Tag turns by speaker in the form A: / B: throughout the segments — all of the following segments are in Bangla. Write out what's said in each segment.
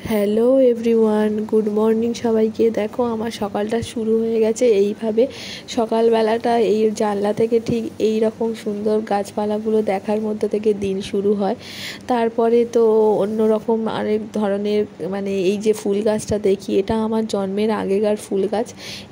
A: হ্যালো এভরিওয়ান, গুড মর্নিং সবাইকে। দেখো আমার সকালটা শুরু হয়ে গেছে এইভাবে। সকালবেলাটা এই জানলা থেকে ঠিক এই রকম সুন্দর গাছপালাগুলো দেখার মধ্যে থেকে দিন শুরু হয়। তারপরে তো অন্য রকম আরেক ধরনের এই যে ফুল গাছটা দেখি, এটা আমার জন্মের আগেকার ফুল গাছ।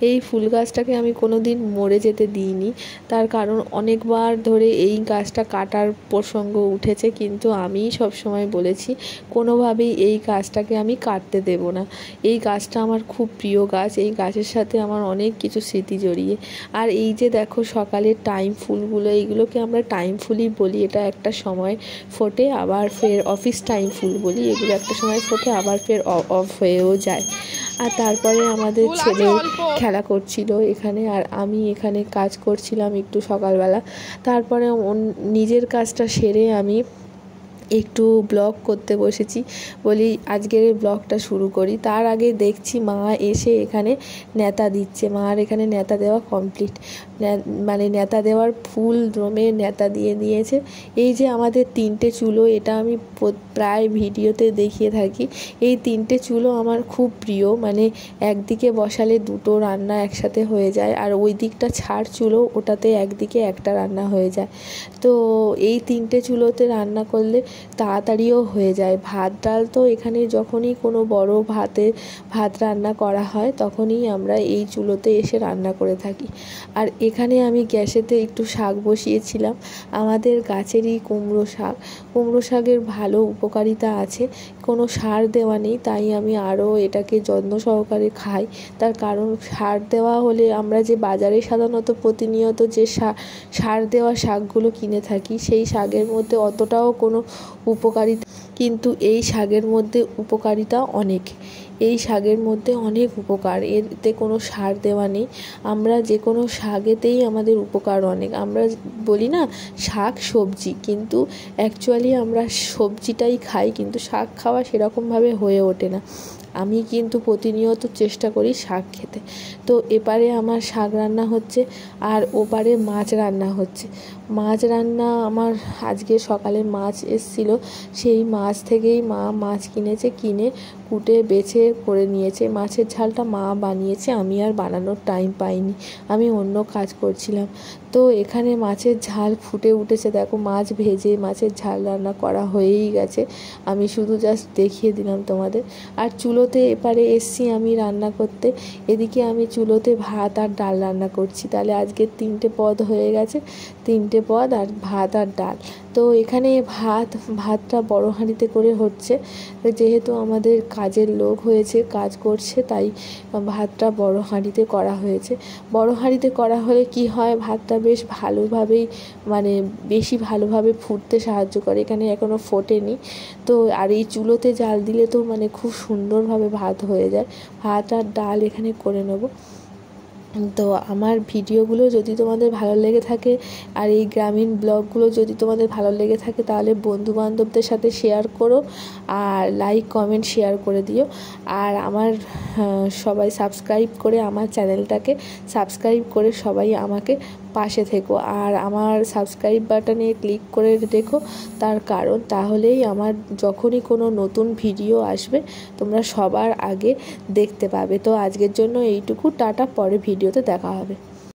A: এই ফুল গাছটাকে আমি কোনো দিন মরে যেতে দিইনি, তার কারণ অনেকবার ধরে এই গাছটা কাটার প্রসঙ্গ উঠেছে, কিন্তু আমি সবসময় বলেছি কোনোভাবেই এই গাছটাকে আমি কাটতে দেব না। এই গাছটা আমার খুব প্রিয় গাছ, এই গাছের সাথে আমার অনেক কিছু স্মৃতি জড়িয়ে। আর এই যে দেখো সকালের টাইম ফুলগুলো, এইগুলোকে আমরা টাইম ফুলই বলি। এটা একটা সময় ফোটে আবার ফের অফিস টাইম ফুল বলি। এগুলো একটা সময় ফোটে আবার ফের অফ হয়েও যায়। আর তারপরে আমাদের ছেলে খেলা করছিল এখানে, আর আমি এখানে কাজ করছিলাম একটু সকালবেলা। তারপরে নিজের কাজটা সেরে আমি একটু ব্লগ করতে বসেছি, বলি আজকের ব্লগটা শুরু করি। তার আগে দেখছি মা এসে এখানে নেতা দিচ্ছে। মার এখানে নেতা দেওয়া কমপ্লিট, নেতা দেওয়ার ফুল দমে নেতা দিয়ে দিয়েছে। এই যে আমাদের 3টে চুলো, এটা আমি প্রায় ভিডিওতে দেখিয়ে থাকি। এই 3টে চুলো আমার খুব প্রিয়, একদিকে বসালে 2টো রান্না একসাথে হয়ে যায়, আর ওই দিকটা ছাড় চুলো, ওটাতে একদিকে একটা রান্না হয়ে যায়। তো এই 3টে চুলোতে রান্না করলে তাড়াতাড়িও হয়ে যায়। ভাত ডাল তো এখানে যখনই কোনো বড় ভাত রান্না করা হয় তখনই আমরা এই চুলোতে এসে রান্না করে থাকি। আর এখানে আমি গ্যাসেতে একটু শাক বসিয়েছিলাম, আমাদের গাছেরই কুমড়ো শাকের ভালো উপকারিতা আছে, কোনো সার দেওয়া নেই, তাই আমি আরও এটাকে যত্ন সহকারে খাই। তার কারণ সার দেওয়া হলে আমরা যে বাজারে সাধারণত প্রতিনিয়ত যে সার দেওয়া শাকগুলো কিনে থাকি, সেই শাকের মধ্যে অতটাও কোনো উপকারিতা, কিন্তু এই শাকের মধ্যে উপকারিতা অনেক। এই শাকের মধ্যে অনেক উপকার, এতে কোনো সার দেওয়া নেই। আমরা যে কোনো শাকেতেই আমাদের উপকার অনেক। আমরা বলি না শাক সবজি, কিন্তু অ্যাকচুয়ালি আমরা সবজিটাই খাই, কিন্তু শাক খাওয়া সেরকমভাবে হয়ে ওঠে না। আমি কিন্তু প্রতিনিয়ত চেষ্টা করি শাক খেতে। তো এপারে আমার শাক রান্না হচ্ছে, আর ওপারে মাছ রান্না হচ্ছে। মাছ রান্না আমার আজকে সকালে মাছ এসেছিলো, সেই মাছ থেকেই মা মাছ কিনেছে, কিনে কুটে বেছে করে নিয়েছে। মাছের ঝালটা মা বানিয়েছে, আমি আর বানানোর টাইম পাইনি, আমি অন্য কাজ করছিলাম। তো এখানে মাছের ঝাল ফুটে উঠেছে, দেখো মাছ ভেজে মাছের ঝাল রান্না করা হয়েই গেছে। আমি শুধু জাস্ট দেখিয়ে দিলাম তোমাদের। আর চুলোতে এপারে এসছি আমি রান্না করতে, এদিকে আমি চুলোতে ভাত আর ডাল রান্না করছি। তাহলে আজকে 3টে পদ হয়ে গেছে, 3টে পদ আর ভাত আর ডাল। তো এখানে ভাতটা বড় হাঁড়িতে করে হচ্ছে, যেহেতু আমাদের কাজের লোক হয়েছে, কাজ করছে, তাই ভাতটা বড় হাঁড়িতে করা হয়েছে। বড় হাঁড়িতে করা হলে কি হয়, ভাতটা বেশ ভালোভাবেই বেশি ভালোভাবে ফুটতে সাহায্য করে। এখানে এখনও ফোটেনি তো, আর এই চুলোতে জাল দিলে তো খুব সুন্দরভাবে ভাত হয়ে যায়। ভাত আর ডাল এখানে করে নেব। তো আমার ভিডিওগুলো যদি তোমাদের ভালো লেগে থাকে, আর এই গ্রামীণ ব্লগগুলো যদি তোমাদের ভালো লেগে থাকে, তাহলে বন্ধুবান্ধবদের সাথে শেয়ার করো, আর লাইক কমেন্ট শেয়ার করে দিও। আর আমার সবাই সাবস্ক্রাইব করে আমার চ্যানেলটাকে সাবস্ক্রাইব করে সবাই আমাকে পাশে থেকো, আর আমার সাবস্ক্রাইব বাটনে ক্লিক করে দেখো, তার কারণ তাহলেই আমার যখনই কোনো নতুন ভিডিও আসবে তোমরা সবার আগে দেখতে পাবে। তো আজকের জন্য এইটুকু, টাটা, পরে ভিডিওতে দেখা হবে।